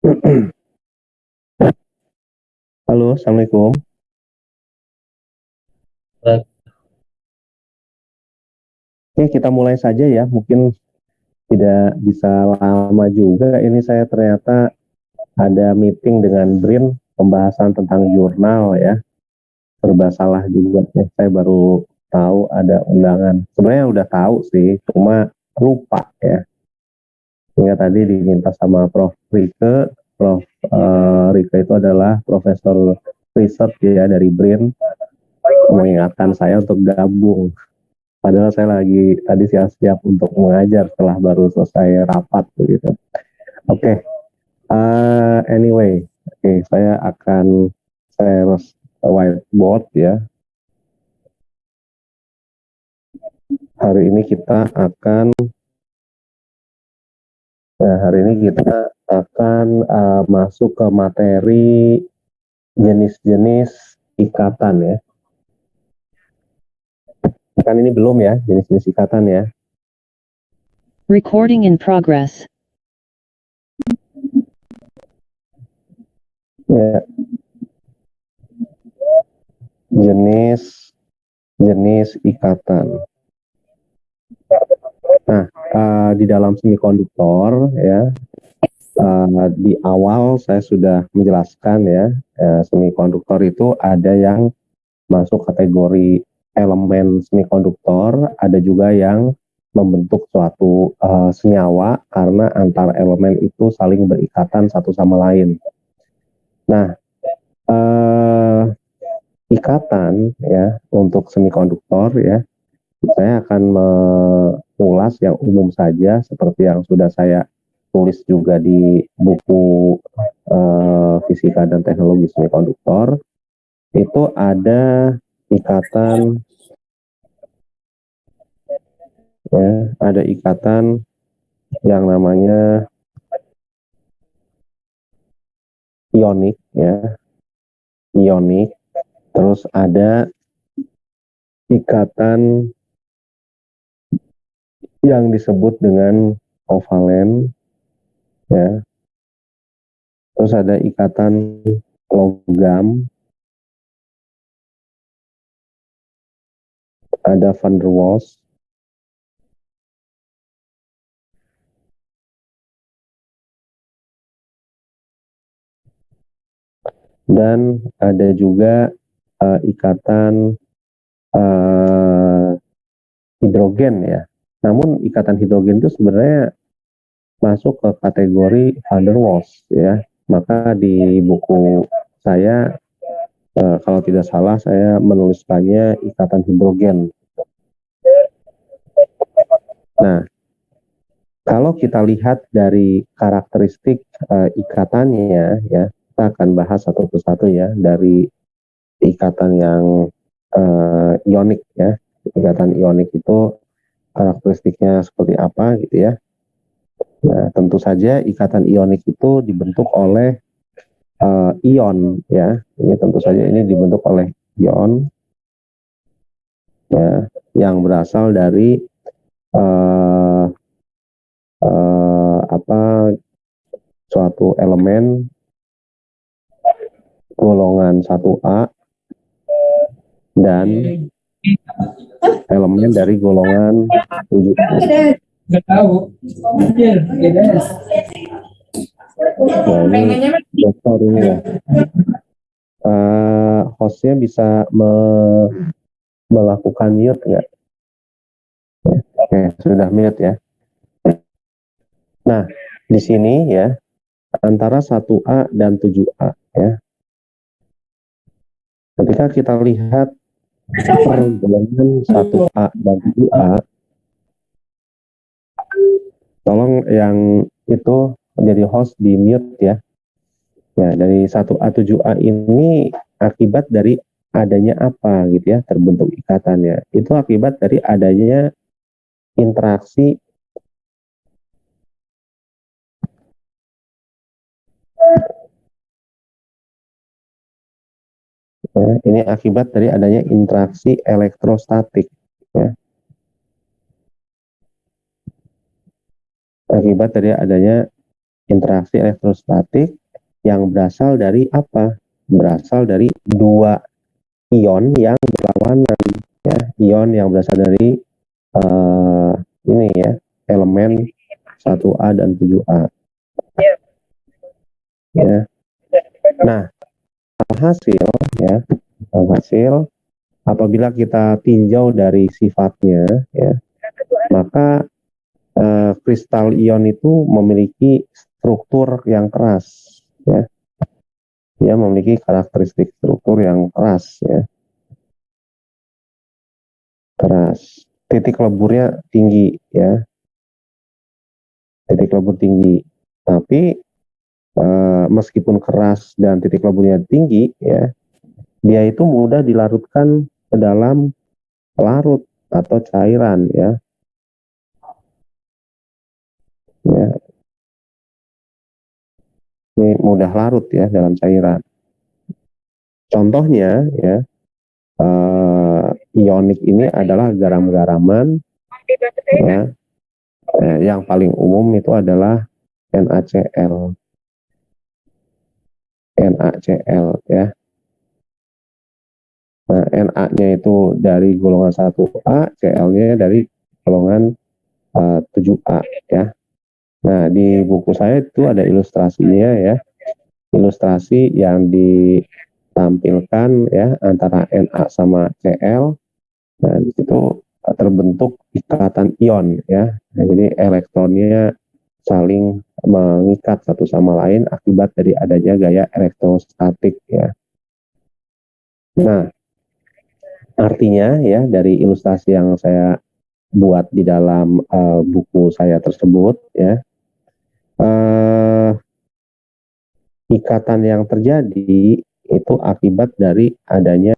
Halo, Assalamualaikum. Oke, kita mulai saja ya. Mungkin tidak bisa lama juga. Ini saya ternyata ada meeting dengan BRIN, pembahasan tentang jurnal ya. Serba salah juga ya. Saya baru tahu ada undangan. Sebenarnya udah tahu sih, cuma lupa ya. Sehingga tadi diminta sama Prof. Rike. Prof. Rike itu adalah profesor riset ya dari BRIN, mengingatkan saya untuk gabung. Padahal saya lagi tadi siap-siap untuk mengajar setelah baru selesai rapat begitu. Oke, anyway, saya akan share whiteboard ya. Hari ini kita akan, masuk ke materi jenis-jenis ikatan ya. Kan ini belum ya jenis-jenis ikatan ya. Recording in progress. Ya, jenis ikatan. Nah, di dalam semikonduktor ya, di awal saya sudah menjelaskan ya, semikonduktor itu ada yang masuk kategori elemen semikonduktor, ada juga yang membentuk suatu senyawa karena antar elemen itu saling berikatan satu sama lain. Nah, ikatan ya untuk semikonduktor ya, saya akan mengulas yang umum saja seperti yang sudah saya tulis juga di buku Fisika dan Teknologi Semikonduktor. Itu ada ikatan ya, ada ikatan yang namanya ionik ya, ionik. Terus ada ikatan yang disebut dengan kovalen ya. Terus ada ikatan logam, ada van der Waals, dan ada juga ikatan hidrogen ya. Namun ikatan hidrogen itu sebenarnya masuk ke kategori van der Waals ya. Maka di buku saya, kalau tidak salah saya menuliskannya ikatan hidrogen. Nah, kalau kita lihat dari karakteristik ikatannya ya, kita akan bahas satu persatu ya, dari ikatan yang ionik ya. Ikatan ionik itu karakteristiknya seperti apa gitu ya. Nah, tentu saja ikatan ionik itu dibentuk oleh ion ya. Ini tentu saja ini dibentuk oleh ion ya, yang berasal dari uh, suatu elemen golongan 1A dan elemen dari golongan 7A. Nggak tahu. Nah, ini dokter ini ya. Hostnya bisa melakukan mute nggak? Oke, sudah mute ya. Nah, di sini ya, antara 1A dan 7A ya. Ketika kita lihat pergolongan 1A dan 7A, tolong yang itu menjadi host di mute ya. Ya, dari 1A 7A ini akibat dari adanya apa gitu ya, terbentuk ikatannya. Itu akibat dari adanya interaksi ya, ini akibat dari adanya interaksi elektrostatik ya. Akibat dari adanya interaksi elektrostatik yang berasal dari apa? Berasal dari dua ion yang berlawanan, ya. Ion yang berasal dari ini ya, elemen 1A dan 7A. Ya. Nah, alhasil ya, alhasil apabila kita tinjau dari sifatnya ya, maka kristal ion itu memiliki struktur yang keras ya. Dia memiliki karakteristik struktur yang keras ya. Keras. Titik leburnya tinggi ya. Titik lebur tinggi. Tapi meskipun keras dan titik leburnya tinggi ya, dia itu mudah dilarutkan ke dalam pelarut atau cairan ya. Ya, ini mudah larut ya dalam cairan. Contohnya ya, ionik ini adalah garam-garaman ya. Yang paling umum itu adalah NaCl. NaCl ya. Nah, Na-nya itu dari golongan 1A, Cl-nya dari golongan 7A ya. Nah, di buku saya itu ada ilustrasinya ya. Ilustrasi yang ditampilkan ya antara Na sama Cl. Nah, di situ terbentuk ikatan ion ya. Nah, jadi elektronnya saling mengikat satu sama lain akibat dari adanya gaya elektrostatik ya. Nah, artinya ya dari ilustrasi yang saya buat di dalam buku saya tersebut ya, ikatan yang terjadi itu akibat dari adanya,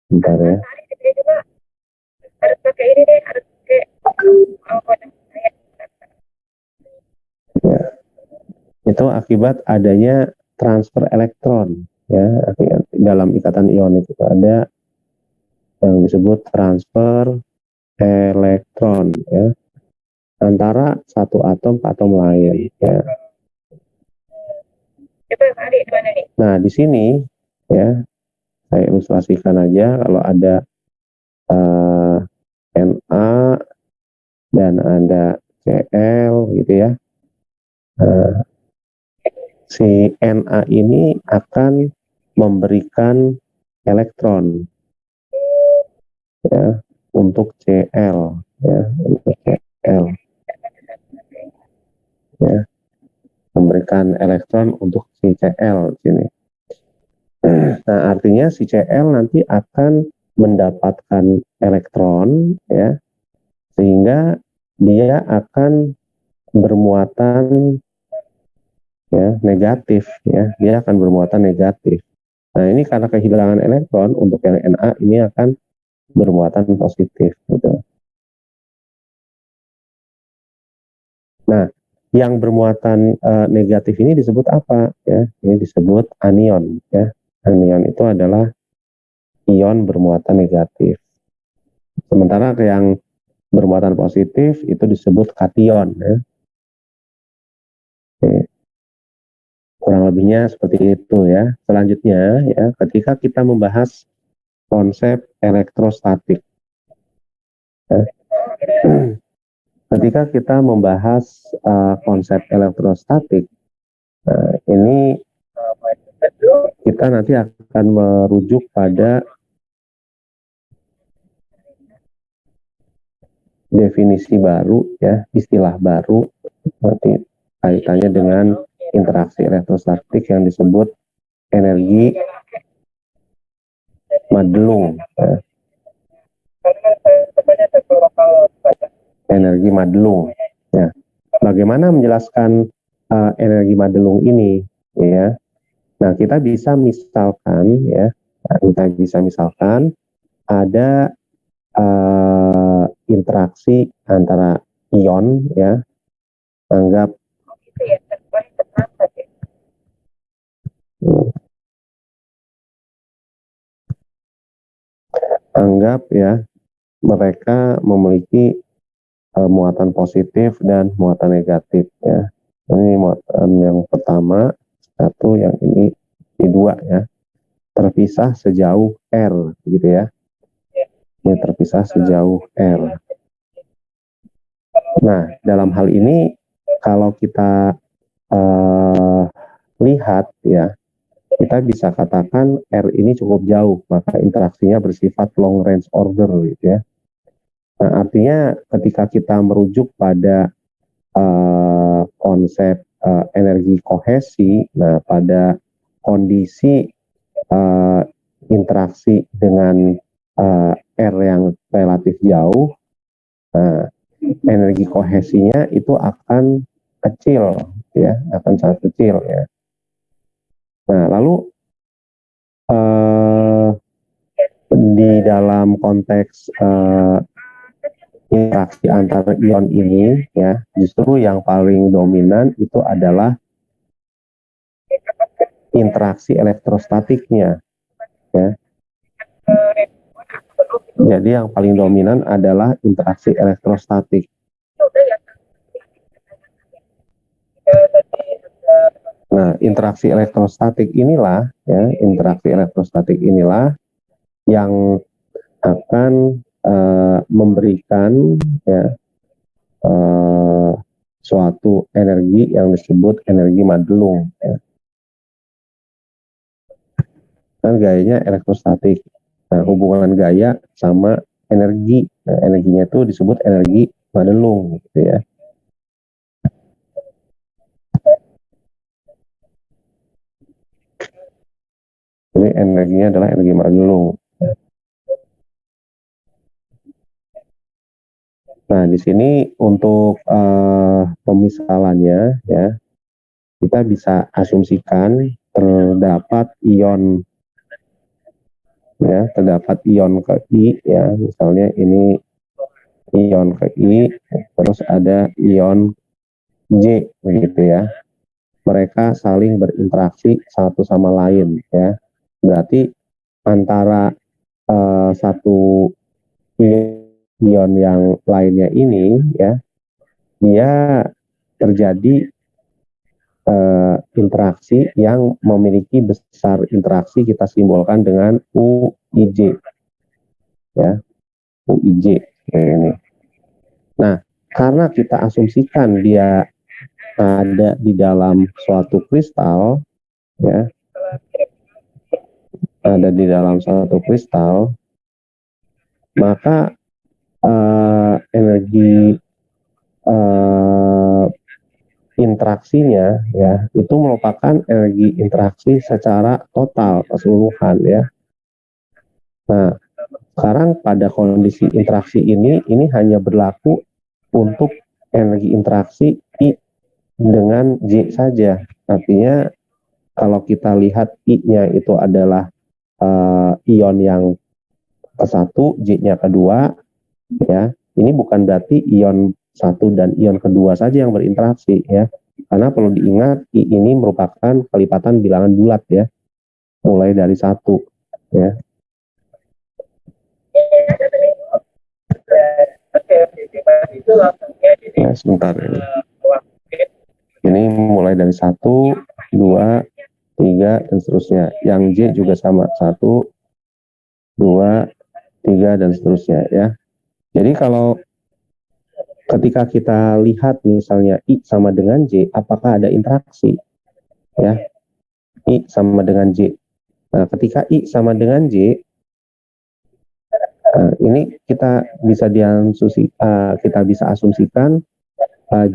bentar ya, ya, itu akibat adanya transfer elektron ya. Dalam ikatan ionik itu ada yang disebut transfer elektron ya antara satu atom ke atom lain ya. Nah, di sini ya saya ilustrasikan aja kalau ada Na dan ada Cl gitu ya. Si Na ini akan memberikan elektron ya untuk Cl ya, untuk Cl ya, memberikan elektron untuk si Cl sini. Nah, artinya si Cl nanti akan mendapatkan elektron ya, sehingga dia akan bermuatan ya negatif ya, dia akan bermuatan negatif. Nah, ini karena kehilangan elektron untuk yang Na ini akan bermuatan positif gitu. Nah, yang bermuatan negatif ini disebut apa ya? Ini disebut anion ya. Anion itu adalah ion bermuatan negatif. Sementara yang bermuatan positif itu disebut kation ya. Oke. Kurang lebihnya seperti itu ya. Selanjutnya ya, ketika kita membahas konsep elektrostatik ya. Ketika kita membahas konsep elektrostatik, ini kita nanti akan merujuk pada definisi baru ya, istilah baru nanti kaitannya dengan interaksi elektrostatik yang disebut energi Madelung ya. Energi Madelung ya. Bagaimana menjelaskan energi Madelung ini ya? Nah, kita bisa misalkan ya, ada interaksi antara ion ya, anggap ya mereka memiliki muatan positif dan muatan negatif ya. Ini muatan yang pertama, satu, yang ini dua ya. Terpisah sejauh R, gitu ya. Ini terpisah sejauh R. Nah, dalam hal ini kalau kita lihat ya, kita bisa katakan R ini cukup jauh, maka interaksinya bersifat long range order gitu ya. Nah, artinya ketika kita merujuk pada konsep energi kohesi, nah pada kondisi interaksi dengan R yang relatif jauh, nah, energi kohesinya itu akan kecil, ya, akan sangat kecil ya. Nah, lalu di dalam konteks interaksi antar ion ini, ya, justru yang paling dominan itu adalah interaksi elektrostatiknya, ya. Jadi yang paling dominan adalah interaksi elektrostatik. Nah, interaksi elektrostatik inilah, ya, interaksi elektrostatik inilah yang akan memberikan ya suatu energi yang disebut energi Madelung. Ya. Kan gayanya elektrostatik. Nah, hubungan gaya sama energi, nah, energinya itu disebut energi Madelung, gitu ya. Jadi energinya adalah energi Madelung. Nah, di sini untuk pemisalannya ya, kita bisa asumsikan terdapat ion ya, terdapat ion ke I ya, misalnya ini ion ke I, terus ada ion J begitu ya. Mereka saling berinteraksi satu sama lain ya. Berarti antara satu ion yang lainnya ini ya, dia terjadi interaksi yang memiliki besar interaksi, kita simbolkan dengan UIJ ya, UIJ ini. Nah, karena kita asumsikan dia ada di dalam suatu kristal ya, ada di dalam suatu kristal, maka energi interaksinya ya itu merupakan energi interaksi secara total keseluruhan ya. Nah, sekarang pada kondisi interaksi ini hanya berlaku untuk energi interaksi I dengan J saja. Artinya kalau kita lihat I-nya itu adalah ion yang ke-1, J-nya kedua, ya. Ini bukan berarti ion 1 dan ion kedua saja yang berinteraksi ya. Karena perlu diingat I ini merupakan kelipatan bilangan bulat ya. Mulai dari 1 ya. Nah, sebentar ini. Ini mulai dari 1, 2, 3 dan seterusnya. Yang J juga sama, 1, 2, 3 dan seterusnya ya. Jadi kalau ketika kita lihat misalnya I sama dengan J, apakah ada interaksi? Ya, I sama dengan J. Nah, ketika I sama dengan J, ini kita bisa asumsikan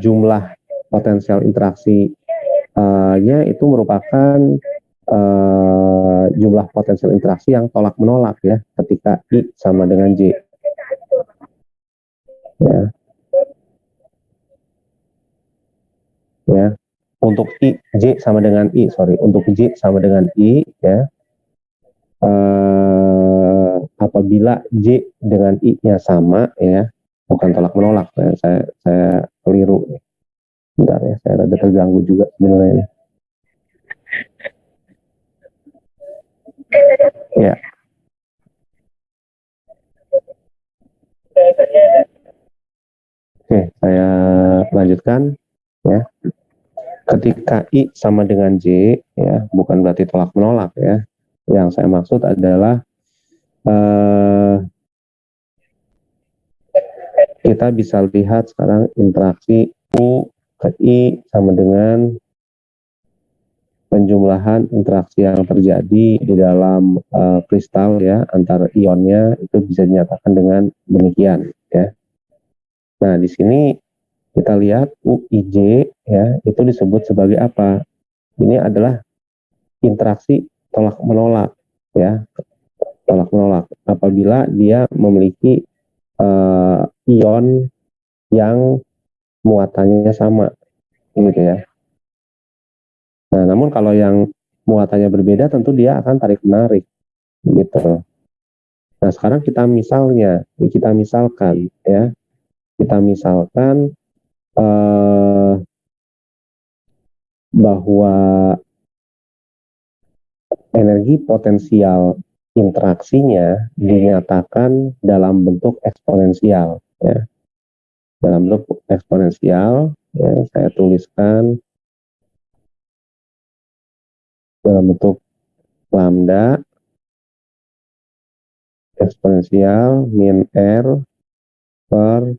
jumlah potensial interaksi-nya itu merupakan jumlah potensial interaksi yang tolak menolak ya, ketika I sama dengan J. Ya. Ya. Untuk J sama dengan I, untuk J sama dengan I ya. Apabila J dengan I-nya sama ya, bukan tolak menolak ya, saya keliru. Bentar ya, saya rada terganggu juga sebenarnya. Ya. Oke, saya lanjutkan ya. Ketika I sama dengan J, ya, bukan berarti tolak menolak ya. Yang saya maksud adalah kita bisa lihat sekarang interaksi U ke I sama dengan penjumlahan interaksi yang terjadi di dalam kristal ya antara ionnya itu bisa dinyatakan dengan demikian ya. Nah, di sini kita lihat UIJ ya, itu disebut sebagai apa? Ini adalah interaksi tolak menolak ya, tolak menolak apabila dia memiliki ion yang muatannya sama gitu ya. Nah, namun kalau yang muatannya berbeda tentu dia akan tarik menarik gitu. Nah, sekarang kita misalkan ya, kita misalkan bahwa energi potensial interaksinya dinyatakan dalam bentuk eksponensial ya. Dalam bentuk eksponensial ya, saya tuliskan dalam bentuk lambda eksponensial min R per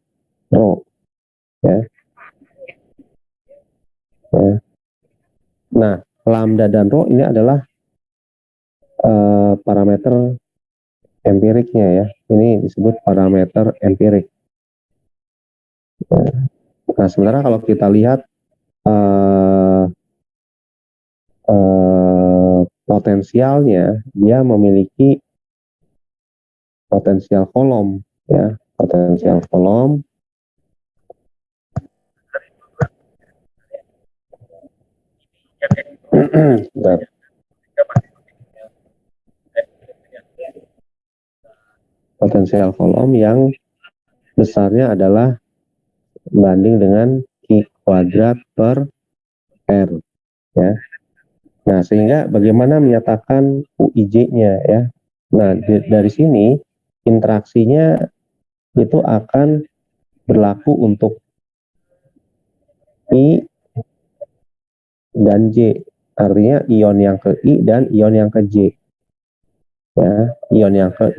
rho ya. Ya. Nah, lambda dan rho ini adalah parameter empiriknya ya. Ini disebut parameter empirik. Nah, sementara kalau kita lihat potensialnya, dia memiliki potensial kolom ya, potensial kolom potensial kolom yang besarnya adalah banding dengan Q kuadrat per R ya. Nah, sehingga bagaimana menyatakan UIJ-nya ya. Nah, dari sini interaksinya itu akan berlaku untuk I dan J. Artinya ion yang ke I dan ion yang ke J. Ya, ion yang ke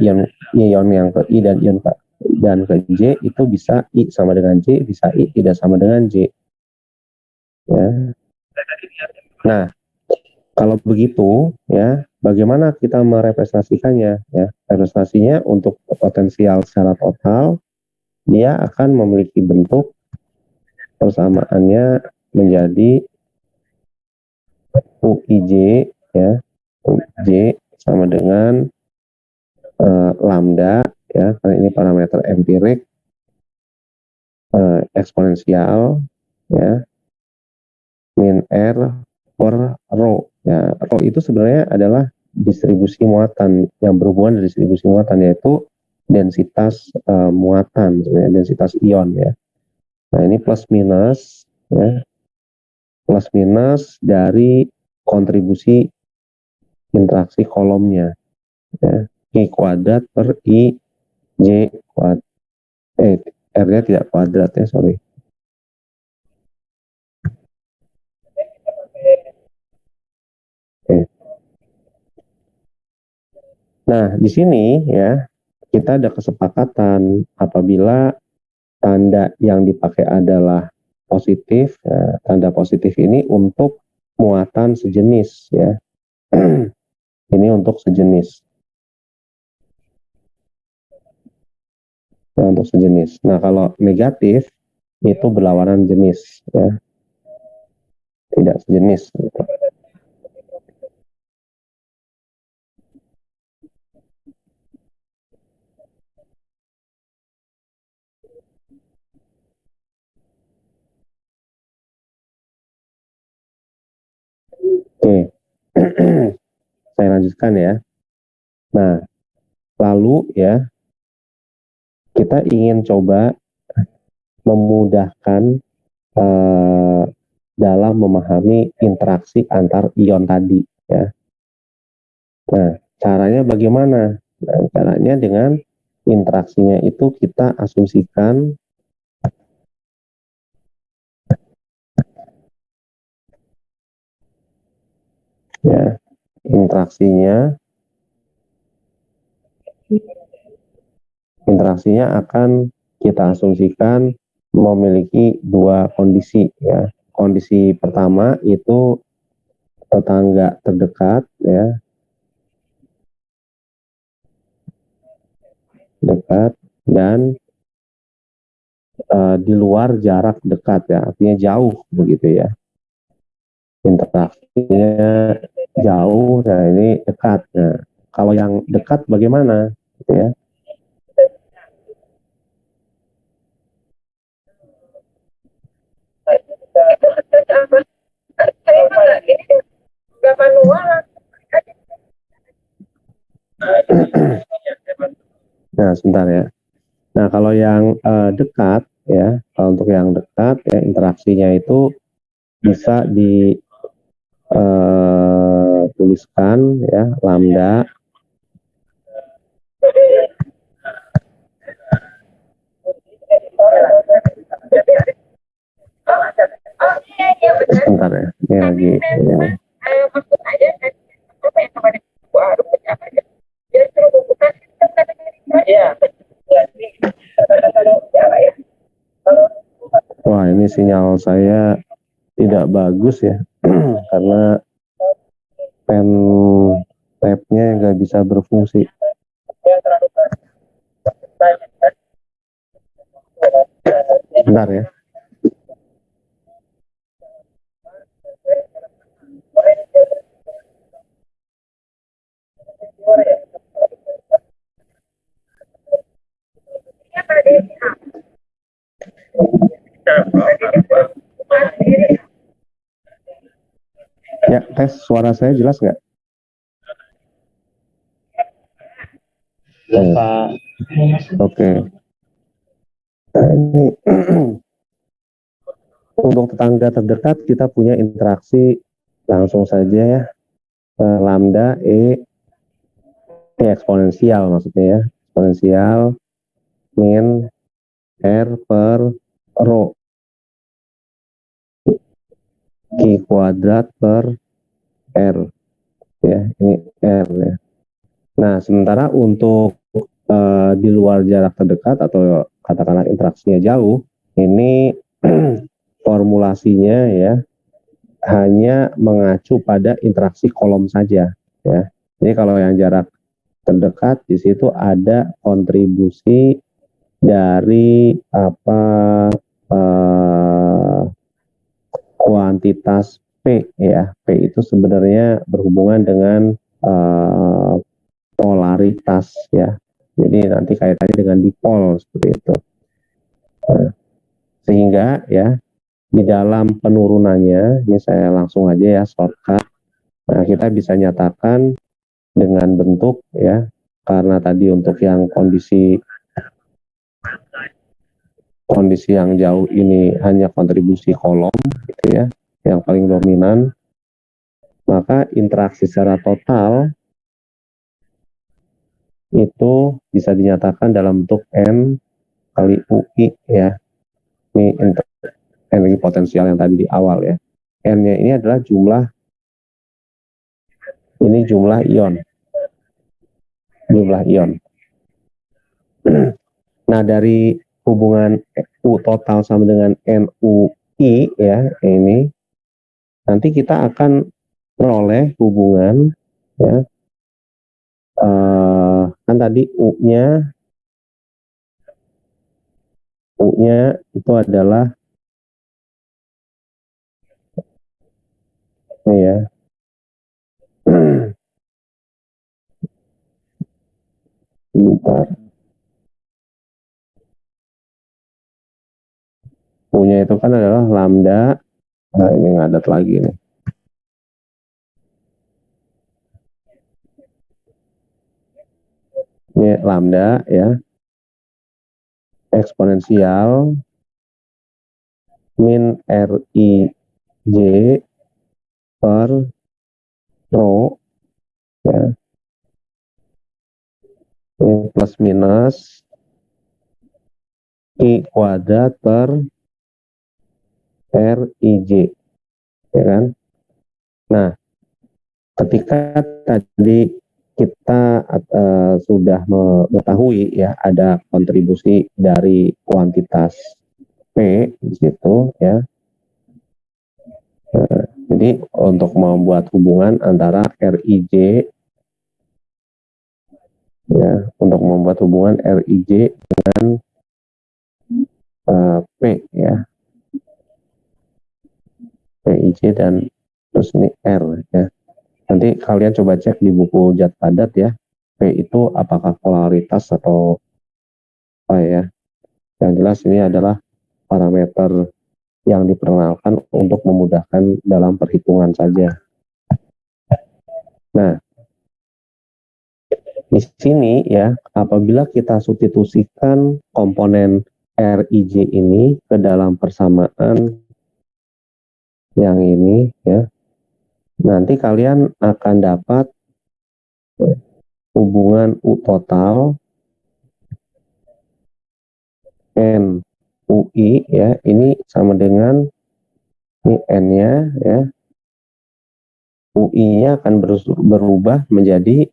I dan ion ke J itu bisa I sama dengan J, bisa I tidak sama dengan J. Ya. Nah, kalau begitu ya, bagaimana kita merepresentasikannya ya? Representasinya untuk potensial secara total dia akan memiliki bentuk persamaannya menjadi UIJ ya. UIJ sama dengan lambda ya, karena ini parameter empirik eksponensial ya, min R per rho ya. Rho itu sebenarnya adalah distribusi muatan yang berhubungan dengan distribusi muatan, yaitu densitas muatan ya, densitas ion ya. Nah, ini plus minus ya, plus minus dari kontribusi interaksi kolomnya ya. I kuadrat per I J kuadrat R-nya tidak kuadrat ya, sorry. Oke. Nah, di sini ya kita ada kesepakatan apabila tanda yang dipakai adalah positif. Ya, tanda positif ini untuk muatan sejenis ya. Ini untuk sejenis. Nah, untuk sejenis. Nah, kalau negatif itu berlawanan jenis ya. Tidak sejenis gitu. Oke. Saya lanjutkan ya. Nah, lalu ya kita ingin coba memudahkan dalam memahami interaksi antar ion tadi ya. Nah, caranya bagaimana? Nah, caranya dengan interaksinya itu kita asumsikan ya. Interaksinya akan kita asumsikan memiliki dua kondisi, ya. Kondisi pertama itu tetangga terdekat, ya, dekat, dan di luar jarak dekat, ya, artinya jauh begitu, ya. Interaksinya jauh, nah ini dekat. Nah, kalau yang dekat bagaimana, gitu ya? Nah, sebentar ya. Nah, kalau yang dekat, ya, kalau untuk yang dekat, ya, interaksinya itu bisa dituliskan, ya, lambda sebentar ya, ini lagi ya. Wah, ini sinyal saya tidak bagus ya, karena pen tabnya nggak bisa berfungsi. Bentar ya. Ya, tes suara saya jelas nggak? Jelas, Pak. Oke. Nah, ini untuk tetangga terdekat kita punya interaksi langsung saja ya, lambda e eksponensial maksudnya ya, eksponensial min r per rho q kuadrat per r, ya, ini r ya. Nah, sementara untuk di luar jarak terdekat atau katakanlah interaksinya jauh, ini formulasinya ya hanya mengacu pada interaksi kolom saja, ya. Jadi kalau yang jarak terdekat di situ ada kontribusi dari kuantitas P, ya. P itu sebenarnya berhubungan dengan polaritas, ya. Jadi nanti kaitannya dengan dipol seperti itu. Nah, sehingga ya di dalam penurunannya, ini saya langsung aja ya shortcut. Nah, kita bisa nyatakan dengan bentuk ya, karena tadi untuk yang kondisi yang jauh ini hanya kontribusi kolom gitu ya, yang paling dominan, maka interaksi secara total itu bisa dinyatakan dalam bentuk N kali UI ya. Ini energi potensial yang tadi di awal ya. N-nya ini adalah jumlah ion. Jumlah ion. Nah, dari hubungan U total sama dengan NUI ya, ini nanti kita akan peroleh hubungan ya, kan tadi U-nya itu adalah ini ya. Bentar. U-nya itu kan adalah lambda. Nah, ini ngadat lagi nih. Ini lambda ya, eksponensial min RIJ per rho ya, ini plus minus I kuadrat per RIJ, ya kan? Nah, ketika tadi kita sudah mengetahui ya ada kontribusi dari kuantitas P di situ ya. Jadi untuk membuat hubungan antara Rij ya, untuk membuat hubungan Rij dengan P ya, Pij dan terus ini R ya. Nanti kalian coba cek di buku Zat Padat ya, P itu apakah polaritas atau apa ya. Yang jelas ini adalah parameter yang diperkenalkan untuk memudahkan dalam perhitungan saja. Nah, di sini ya, apabila kita substitusikan komponen Rij ini ke dalam persamaan yang ini ya, nanti kalian akan dapat hubungan U total N UI ya, ini sama dengan ini N-nya ya, UI-nya akan berubah menjadi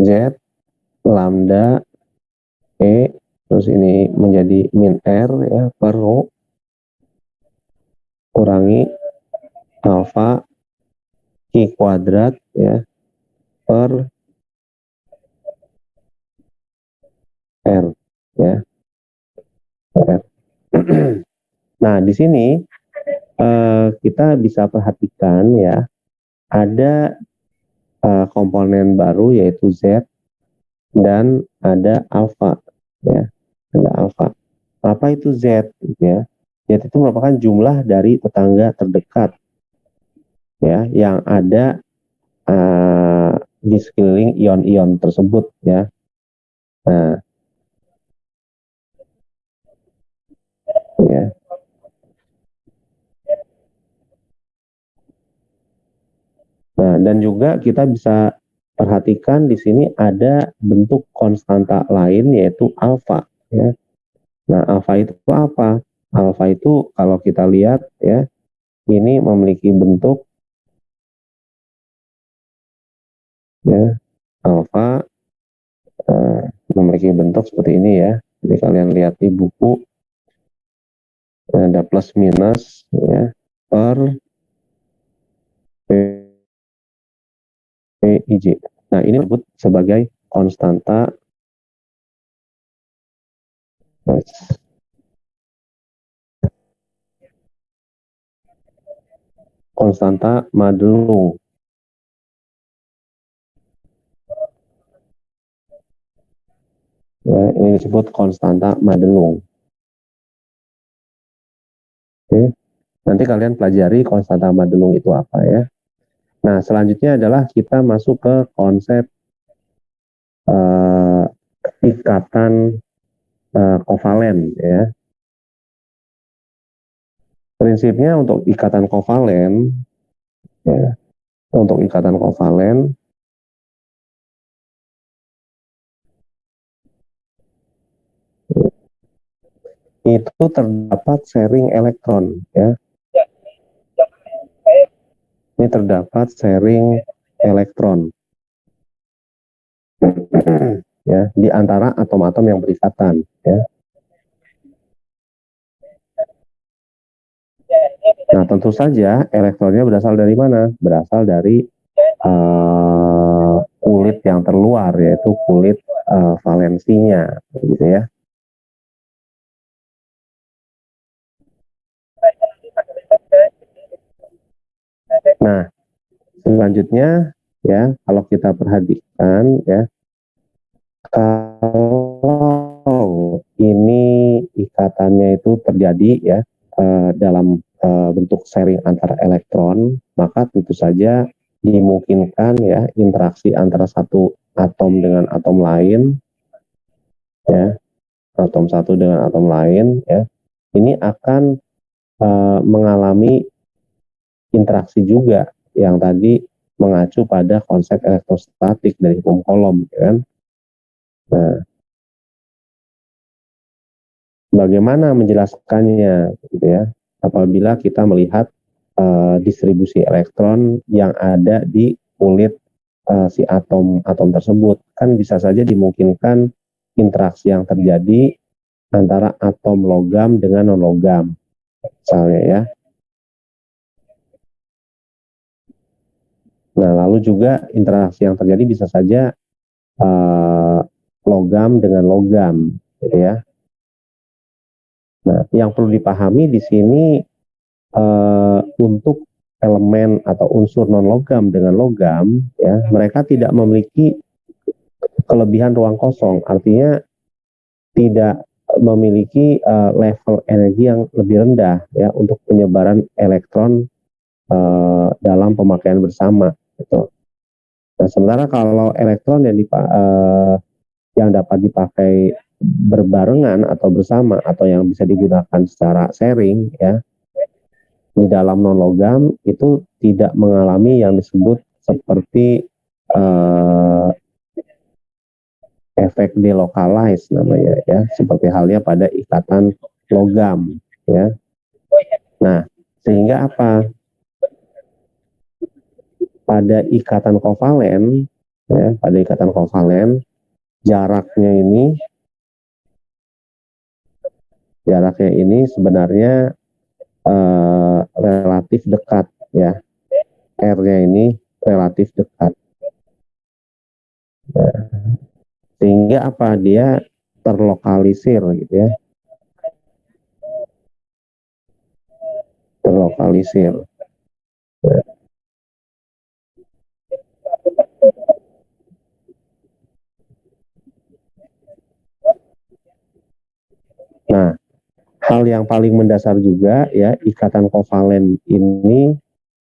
Z lambda E, terus ini menjadi min R ya, per rho kurangi alfa Q kuadrat ya, per R ya, R. Nah, di sini kita bisa perhatikan ya, ada komponen baru yaitu Z dan ada alfa ya, ada alfa. Apa itu Z ya? Z itu merupakan jumlah dari tetangga terdekat ya yang ada di sekeliling ion-ion tersebut ya. Nah, ya. Nah, dan juga kita bisa perhatikan di sini ada bentuk konstanta lain yaitu alfa ya. Nah, alfa itu apa? Alfa itu kalau kita lihat ya, ini memiliki bentuk ya, alfa memiliki bentuk seperti ini ya. Jadi kalian lihat di buku ada plus minus ya, per PIJ. Nah, ini disebut sebagai konstanta konstanta Madelung. Ya, ini disebut konstanta Madelung. Oke. Nanti kalian pelajari konstanta Madelung itu apa ya. Nah, selanjutnya adalah kita masuk ke konsep ikatan kovalen ya. Prinsipnya untuk ikatan kovalen ya, untuk ikatan kovalen itu terdapat sharing elektron ya. Ini terdapat sharing elektron ya di antara atom-atom yang berikatan ya. Nah, tentu saja elektronnya berasal dari mana? Berasal dari kulit yang terluar, yaitu kulit valensinya, gitu ya. Nah, selanjutnya ya, kalau kita perhatikan ya, kalau ini ikatannya itu terjadi ya dalam bentuk sharing antar elektron, maka tentu saja dimungkinkan ya interaksi antara satu atom dengan atom lain ya, atom satu dengan atom lain ya, ini akan mengalami interaksi juga yang tadi mengacu pada konsep elektrostatik dari Coulomb kan. Nah, bagaimana menjelaskannya gitu ya, apabila kita melihat distribusi elektron yang ada di kulit si atom tersebut. Kan bisa saja dimungkinkan interaksi yang terjadi antara atom logam dengan non logam, misalnya ya. Nah, lalu juga interaksi yang terjadi bisa saja logam dengan logam, gitu ya. Nah, yang perlu dipahami di sini untuk elemen atau unsur non logam dengan logam, ya, mereka tidak memiliki kelebihan ruang kosong, artinya tidak memiliki level energi yang lebih rendah ya untuk penyebaran elektron dalam pemakaian bersama, gitu. Nah, sementara kalau elektron yang dapat dipakai berbarengan atau bersama atau yang bisa digunakan secara sharing ya di dalam non logam itu tidak mengalami yang disebut seperti efek delocalize namanya ya, seperti halnya pada ikatan logam ya. Nah, sehingga apa? Pada ikatan kovalen ya, pada ikatan kovalen jaraknya ini sebenarnya relatif dekat ya. R-nya ini relatif dekat. Nah, sehingga apa? Dia terlokalisir gitu ya. Terlokalisir. Nah, hal yang paling mendasar juga ya, ikatan kovalen ini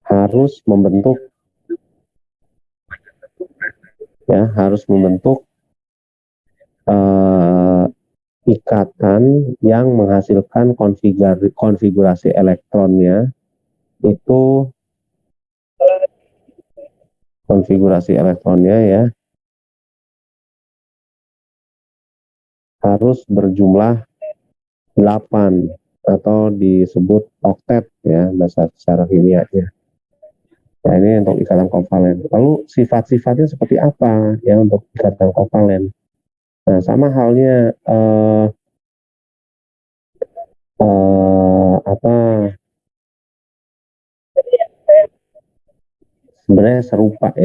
harus membentuk ikatan yang menghasilkan konfigurasi elektronnya itu ya harus berjumlah 8 atau disebut oktet ya bahasa secara kimianya. Nah, ini untuk ikatan kovalen. Lalu sifat-sifatnya seperti apa ya untuk ikatan kovalen? Nah, sama halnya sebenarnya serupa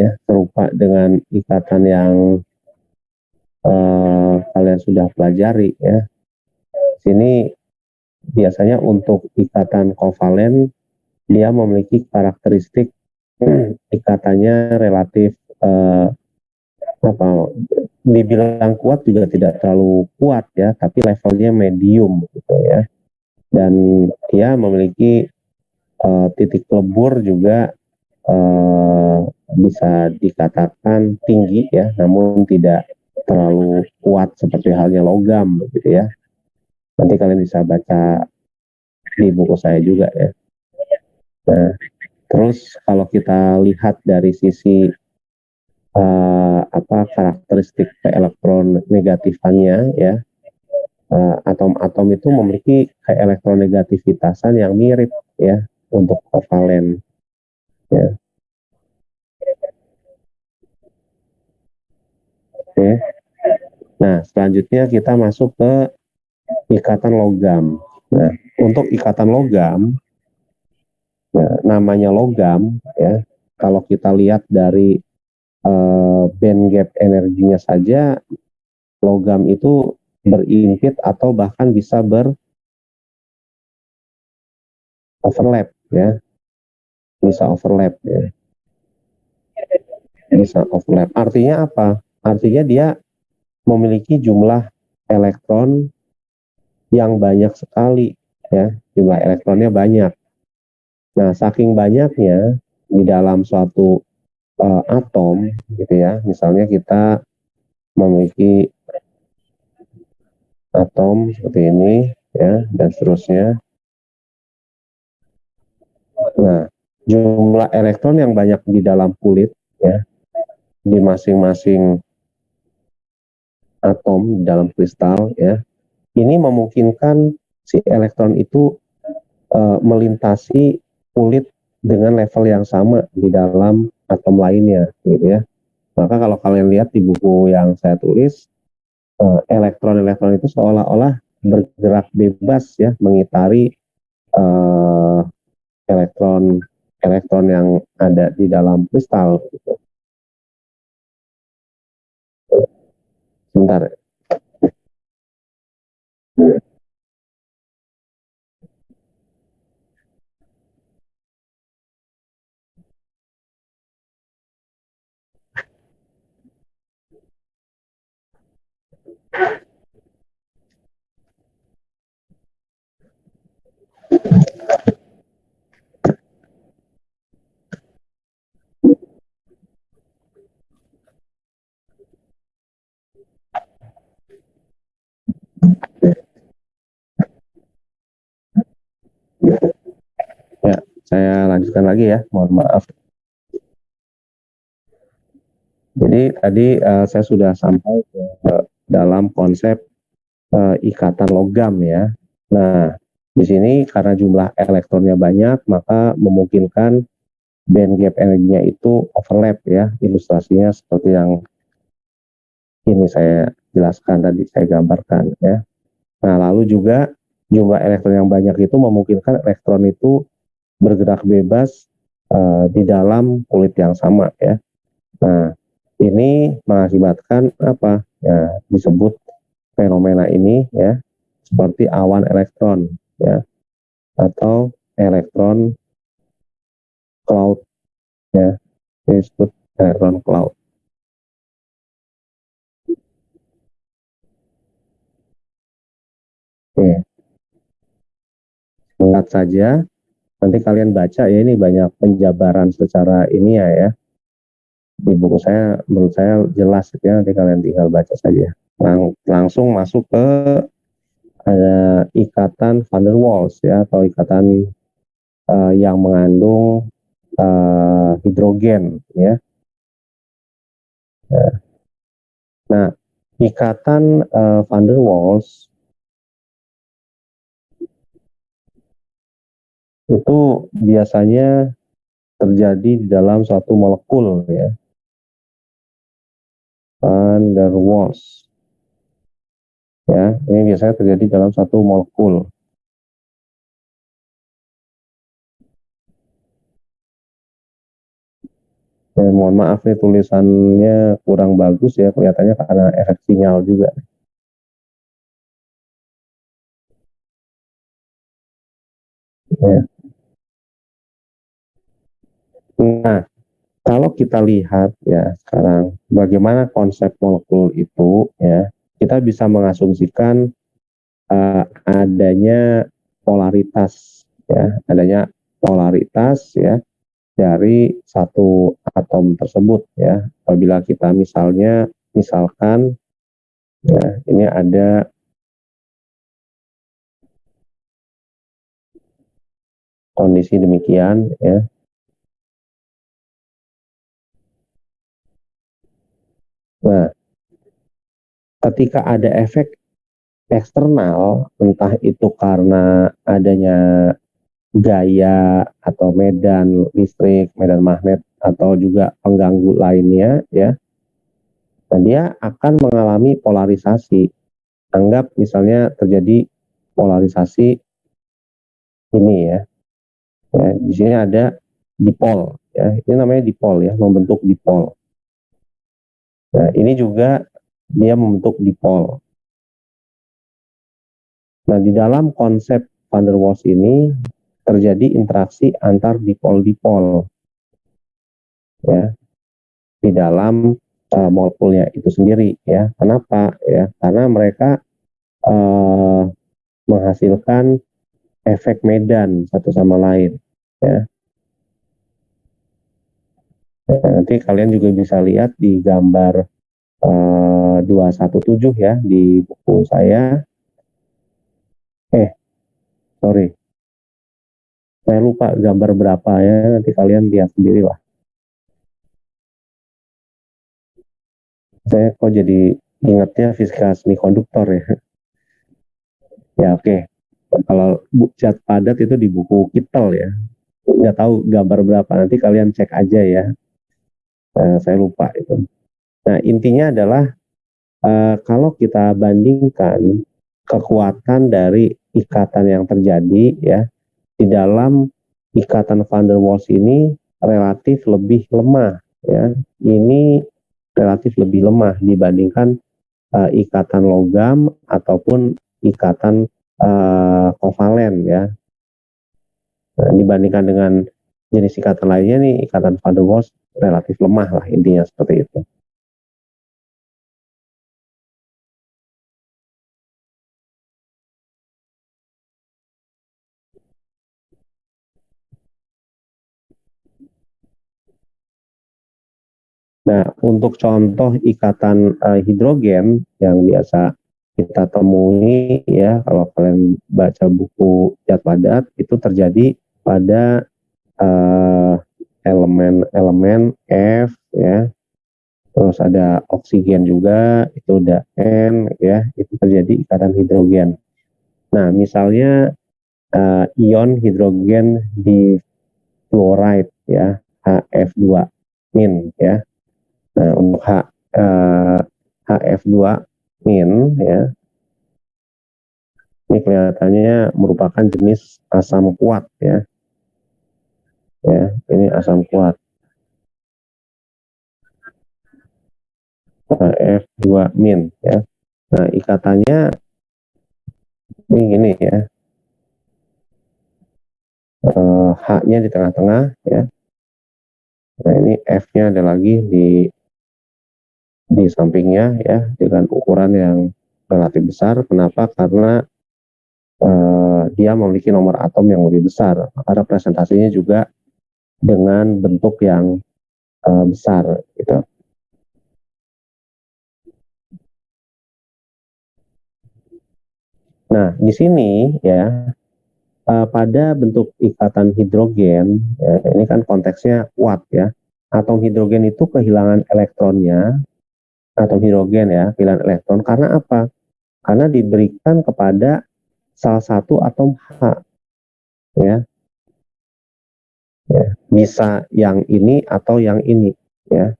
dengan ikatan yang kalian sudah pelajari ya. Sini biasanya untuk ikatan kovalen dia memiliki karakteristik ikatannya relatif dibilang kuat juga tidak terlalu kuat ya, tapi levelnya medium gitu ya. Dan dia memiliki titik lebur juga bisa dikatakan tinggi ya, namun tidak terlalu kuat seperti halnya logam gitu ya. Nanti kalian bisa baca di buku saya juga ya. Nah, terus kalau kita lihat dari sisi karakteristik elektronegatifannya ya, atom-atom itu memiliki elektronegativitasnya yang mirip ya untuk kovalen ya. Oke. Nah, selanjutnya kita masuk ke ikatan logam. Nah, untuk ikatan logam, nah, namanya logam ya. Kalau kita lihat dari band gap energinya saja, logam itu berimpit atau bahkan bisa overlap ya, bisa overlap ya, bisa overlap. Artinya apa? Artinya dia memiliki jumlah elektron yang banyak sekali ya, jumlah elektronnya banyak. Nah, saking banyaknya di dalam suatu atom gitu ya, misalnya kita memiliki atom seperti ini ya dan seterusnya. Nah, jumlah elektron yang banyak di dalam kulit ya di masing-masing atom di dalam kristal ya, ini memungkinkan si elektron itu melintasi kulit dengan level yang sama di dalam atom lainnya, gitu ya. Maka kalau kalian lihat di buku yang saya tulis, elektron-elektron itu seolah-olah bergerak bebas ya, mengitari eh, elektron elektron yang ada di dalam kristal. Gitu. Sebentar. Ya, saya lanjutkan lagi ya. Mohon maaf. Jadi tadi saya sudah sampai ke dalam konsep ikatan logam ya. Nah, di sini karena jumlah elektronnya banyak, maka memungkinkan band gap energinya itu overlap ya. Ilustrasinya seperti yang ini saya jelaskan tadi, saya gambarkan ya. Nah, lalu juga jumlah elektron yang banyak itu memungkinkan elektron itu bergerak bebas di dalam kulit yang sama ya. Nah, ini mengakibatkan apa? Ya, disebut fenomena ini ya seperti awan elektron ya atau elektron cloud ya, disebut elektron cloud. Oke, singkat saja, nanti kalian baca ya, ini banyak penjabaran secara ini ya, di buku saya menurut saya jelas ya, nanti kalian tinggal baca saja. Langsung masuk ke ada ikatan van der Waals ya, atau ikatan yang mengandung hidrogen ya. Nah, ikatan van der Waals itu biasanya terjadi di dalam suatu molekul ya, van der Waals ya, ini biasanya terjadi dalam satu molekul. Mohon maaf nih tulisannya kurang bagus ya, kelihatannya karena efek sinyal juga ya. Nah, kalau kita lihat ya sekarang bagaimana konsep molekul itu ya, kita bisa mengasumsikan adanya polaritas ya, adanya polaritas ya dari satu atom tersebut ya. Apabila kita misalkan ya, ini ada kondisi demikian ya. Nah, ketika ada efek eksternal, entah itu karena adanya gaya atau medan listrik, medan magnet, atau juga pengganggu lainnya ya, nah dia akan mengalami polarisasi. Anggap misalnya terjadi polarisasi ini ya, di sini ada dipol ya, ini namanya dipol ya, membentuk dipol. Nah, ini juga dia membentuk dipol. Nah, di dalam konsep van der Waals ini terjadi interaksi antar dipol-dipol ya di dalam molekulnya itu sendiri ya. Kenapa ya? Karena mereka uh, menghasilkan efek medan satu sama lain ya. Nanti kalian juga bisa lihat di gambar 217 ya di buku saya. Sorry, saya lupa gambar berapa ya, nanti kalian lihat sendiri lah. Saya kok jadi ingatnya fisika semikonduktor ya. Ya oke. Kalau zat padat itu di buku Kittel ya. nggak tahu gambar berapa, nanti kalian cek aja ya. Saya lupa itu. Nah, intinya adalah kalau kita bandingkan kekuatan dari ikatan yang terjadi ya di dalam ikatan van der Waals ini relatif lebih lemah ya. Ini relatif lebih lemah dibandingkan ikatan logam ataupun ikatan kovalen ya. Nah, dibandingkan dengan jenis ikatan lainnya nih, ikatan van der Waals relatif lemah lah, intinya seperti itu. Nah, untuk contoh ikatan hidrogen yang biasa kita temui ya, kalau kalian baca buku zat padat, itu terjadi pada elemen-elemen F ya, terus ada oksigen juga, itu udah N ya, itu terjadi ikatan hidrogen. Nah, misalnya ion hidrogen di fluoride ya, HF2 min ya. Nah, untuk HF2 min ya, ini kelihatannya merupakan jenis asam kuat ya. Ya, ini asam kuat. HF2 min ya. Nah, ikatannya ini ya. H-nya di tengah-tengah ya. Nah, ini F-nya ada lagi di sampingnya ya, dengan ukuran yang relatif besar. Kenapa? Karena dia memiliki nomor atom yang lebih besar. Maka representasinya juga dengan bentuk yang besar gitu. Nah, di sini ya pada bentuk ikatan hidrogen ya, ini kan konteksnya kuat ya. Atom hidrogen itu kehilangan elektronnya, atom hidrogen ya, kehilangan elektron karena apa? Karena diberikan kepada salah satu atom H ya. Ya, bisa yang ini atau yang ini ya.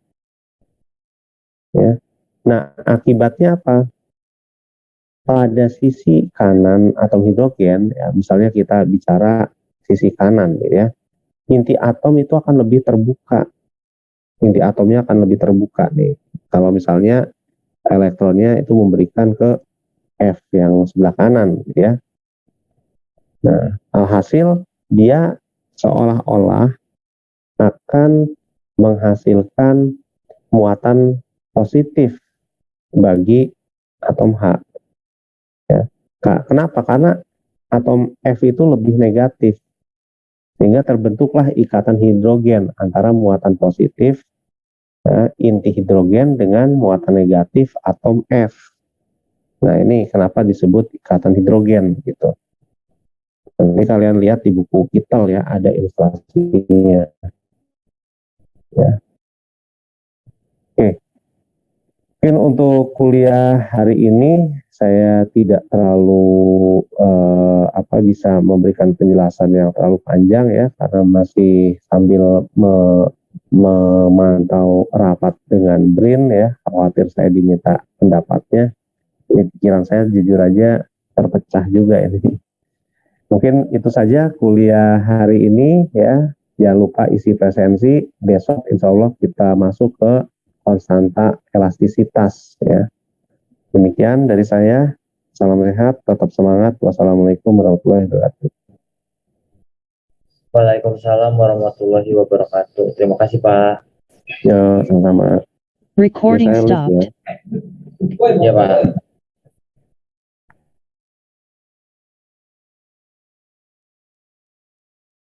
Ya. Nah, akibatnya apa? Pada sisi kanan atom hidrogen, ya, misalnya kita bicara sisi kanan, gitu ya, inti atom itu akan lebih terbuka. Inti atomnya akan lebih terbuka nih. Kalau misalnya elektronnya itu memberikan ke F yang sebelah kanan, gitu ya. Nah, alhasil dia seolah-olah akan menghasilkan muatan positif bagi atom H. Ya. Kenapa? Karena atom F itu lebih negatif, sehingga terbentuklah ikatan hidrogen antara muatan positif ya, inti hidrogen dengan muatan negatif atom F. Nah, ini kenapa disebut ikatan hidrogen gitu. Nanti kalian lihat di buku Kittel ya, ada ilustrasinya. Ya. Oke. Mungkin untuk kuliah hari ini saya tidak terlalu bisa memberikan penjelasan yang terlalu panjang ya, karena masih sambil memantau rapat dengan BRIN ya, khawatir saya diminta pendapatnya. Ini pikiran saya jujur aja terpecah juga ini. Mungkin itu saja kuliah hari ini ya. Jangan lupa isi presensi. Besok insya Allah kita masuk ke konstanta elastisitas ya. Demikian dari saya. Salam sehat, tetap semangat. Wassalamualaikum warahmatullahi wabarakatuh. Waalaikumsalam warahmatullahi wabarakatuh. Terima kasih Pak. Ya, sama-sama. Recording Saya live stopped. ya. Ya Pak.